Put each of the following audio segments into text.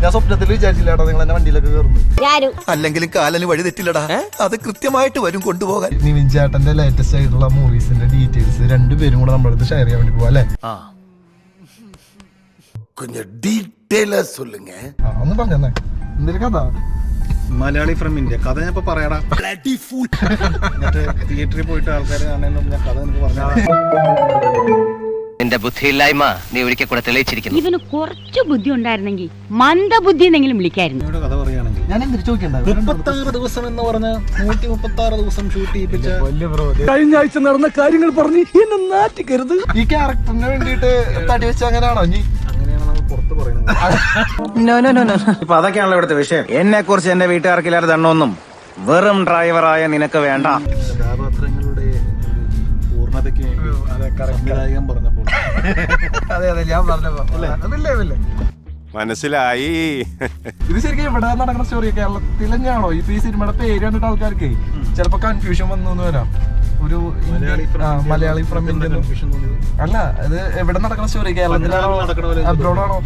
ഞാൻ സ്വപ്നത്തിൽ വിചാരിച്ചില്ലാട്ടോ നിങ്ങൾ എന്നെ വണ്ടിയിലൊക്കെ കയറുന്നു. അല്ലെങ്കിലും കാലന് വഴി തെറ്റില്ലടാ, അത് കൃത്യമായിട്ട് വരും കൊണ്ടുപോകാൻ. നിവിൻ ചേട്ടന്റെ ലേറ്റസ്റ്റ് ആയിട്ടുള്ള മൂവീസിന്റെ ഡീറ്റെയിൽസ് രണ്ടുപേരും കൂടെ നമ്മുടെ അടുത്ത് ഷെയർ ചെയ്യാൻ വേണ്ടി പോവാ അല്ലേ? ഒന്ന് പറഞ്ഞേ എന്തൊരു കഥ. മലയാളി ഫ്രം ഇന്ത്യ കഥ ഞാൻ ഇപ്പൊ പറയാടാ. തിയേറ്ററിൽ പോയിട്ട് ആൾക്കാർ കാണുന്ന ഞാൻ കഥ എനിക്ക് പറഞ്ഞു. നിന്റെ ബുദ്ധിയില്ലായ്മ നീ ഒരിക്കൽ കൂടെ തെളിയിച്ചിരിക്കുന്നു. ഇവന് കുറച്ച് ബുദ്ധി ഉണ്ടായിരുന്നെങ്കിൽ മന്ദബുദ്ധി എന്നെങ്കിലും വിളിക്കായിരുന്നു. കഥ പറയുകയാണെങ്കിൽ ഞാൻ എന്തിനു ചോദിക്കണ്ട, 36 ദിവസം എന്ന് പറഞ്ഞ 136 ദിവസം ഷൂട്ട് ചെയ്യിപ്പിച്ച കഴിഞ്ഞ ആഴ്ച നടന്ന കാര്യങ്ങൾ പറഞ്ഞ് എന്നെ നാറ്റിക്കരുത്. ഈ ക്യാരക്ടറിന് വേണ്ടിട്ട് തടി വെച്ച അങ്ങനെയാണോ ഇനി? അങ്ങനെയാണ് നമ്മൾ പുറത്ത് പറയുന്നത്. ഇപ്പൊ അതൊക്കെയാണല്ലോ ഇവിടുത്തെ വിഷയം. എന്നെ കുറിച്ച് എന്റെ വീട്ടുകാർക്കില്ലാതെ തണ്ണൊന്നും വെറും ഡ്രൈവറായ നിനക്ക് വേണ്ട. കഥാപാത്രങ്ങളുടെ പൂർണ്ണതയ്ക്ക് വേണ്ടി സംവിധായകൻ പറഞ്ഞപ്പോൾ അതെ അതെ ഞാൻ പറഞ്ഞല്ലേ മനസ്സിലായി. ഇത് ശരിക്കും ഇവിടെ നടക്കുന്ന സ്റ്റോറി കേരളത്തിൽ തന്നെയാണോ? ഇപ്പൊ ഈ സിനിമയുടെ പേര് കണ്ടിട്ട് ആൾക്കാർക്ക് ചിലപ്പോ കൺഫ്യൂഷൻ വന്നു വരാം. ഒരു മലയാളി ഫ്രം ഇന്ത്യ അല്ല, ഇത് എവിടെ നടക്കുന്ന സ്റ്റോറി? കേരളത്തിലാണോ അബ്രോഡാണോ?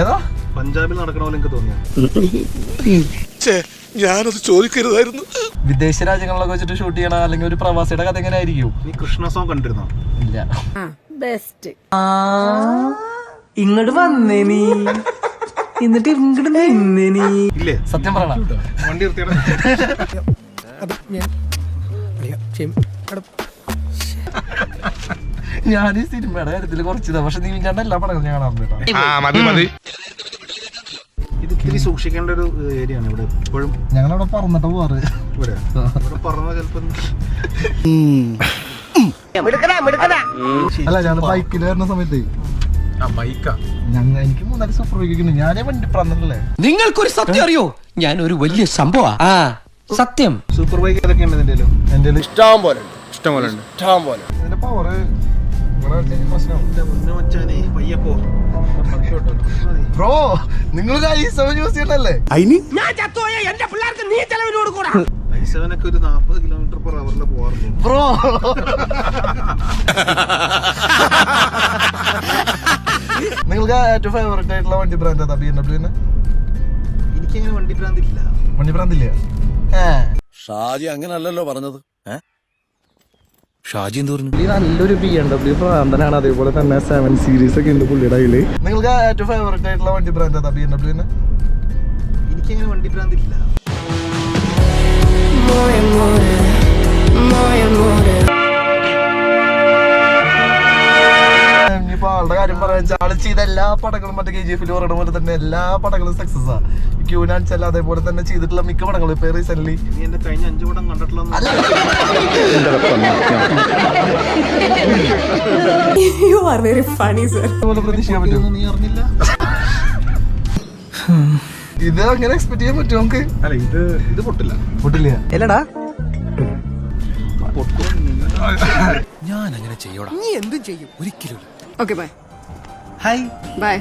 ഏതാ? പഞ്ചാബിൽ നടക്കണ പോലെ എനിക്ക് തോന്നിയാ. ഞാനത് ചോദിക്കരുതായിരുന്നു. വിദേശ രാജ്യങ്ങളിലൊക്കെ വെച്ചിട്ട് ഷൂട്ട് ചെയ്യണ അല്ലെങ്കിൽ ഒരു പ്രവാസിയുടെ കഥ എങ്ങനെ ആയിരിക്കും? നീ കൃഷ്ണ സോങ് കണ്ടിരുന്നോ? ഇല്ല. ബെസ്റ്റ്. ഇങ്ങോട്ട് വന്നേ നീ, എന്നിട്ട് ഇങ്ങോട്ട് നിന്നേ നീ. ഇല്ലേ? സത്യം പറയണ വണ്ടി നിർത്തിയാ ഞാൻ ഈ സിനിമയുടെ കാര്യത്തിൽ കുറച്ചിതാ, പക്ഷെ നീ ഞാൻ എല്ലാ പടങ്ങളും ഞാൻ കാണാറുണ്ട്. ഇത് ഇത്തിരി സൂക്ഷിക്കേണ്ട ഒരു ഏരിയ ആണ് ഇവിടെ. ഇപ്പോഴും ഞങ്ങളവിടെ പറന്നിട്ട് പോവാറ്. ഇവിടെ പറഞ്ഞ ചിലപ്പോ അല്ല, ഞാൻ ബൈക്കിൽ വരുന്ന സമയത്ത് എനിക്ക് 3 സൂപ്പർ ബൈക്ക് ഞാനേ വണ്ടി പറഞ്ഞല്ലേ. നിങ്ങൾക്കൊരു സത്യം അറിയോ? ഞാൻ ഒരു വലിയ സംഭവ സത്യം. സൂപ്പർ ബൈക്ക് ഏതൊക്കെ ഉണ്ട് എന്റെ ഇഷ്ടം പോലെ ഉണ്ട്. ഇതിന്റെ പവർ ബ്രോ, നിങ്ങൾ i7 യൂസ് ചെയ്യണ്ടല്ലേ? i7 ഒരു 40 km/h പോവാറുണ്ട് ബ്രോ. നിങ്ങൾക്ക് ഏറ്റവും ഫേവറേറ്റ് ആയിട്ടുള്ള വണ്ടി ബ്രാൻഡ് ഏതാ? BMW? എനിക്കങ്ങനെ വണ്ടി ഭ്രാന്തില്ല. വണ്ടി ബ്രാൻഡില്ല. ഷാജി അങ്ങനല്ലല്ലോ പറഞ്ഞത്. ഷാജി എന്ത് പറഞ്ഞു? നല്ലൊരു BMW ഭ്രാന്തനാണ്. അതേപോലെ തന്നെ 7 സീരീസ് ഒക്കെ ഉണ്ട് പുള്ളിയുടെ കയ്യില്. നിങ്ങൾക്ക് ഏറ്റവും ഫേവറേറ്റ് ആയിട്ടുള്ള വണ്ടി ബ്രാൻഡ് ഏതാ? BMW? എനിക്കങ്ങനെ വണ്ടി ഭ്രാന്തില്ല. ഇനിയിപ്പോ ആളുടെ കാര്യം പറയാൻ ആള് ചെയ്ത എല്ലാ പടങ്ങളും മറ്റേ KGF പറയുന്ന പോലെ തന്നെ എല്ലാ പടങ്ങളും സക്സസ് ആ. ക്യൂനാൻസ് അതേപോലെ തന്നെ ചെയ്തിട്ടുള്ള മിക്ക പടങ്ങളും ഇപ്പൊ റീസെന്റ് നീ എന്റെ കഴിഞ്ഞ 5 പടം കണ്ടിട്ടുള്ള പ്രതീക്ഷിക്കാൻ പറ്റും. നീ അറിഞ്ഞില്ല. ഇത് അങ്ങനെ എക്സ്പെക്ട് ചെയ്യാൻ പറ്റും നമുക്ക്? അല്ല, ഇത് പൊട്ടില്ല. എല്ലടാ ഞാൻ അങ്ങനെ ചെയ്യോടാ. നീ എന്തും ചെയ്യും. ഒരിക്കലും. Okay bye. Hi bye.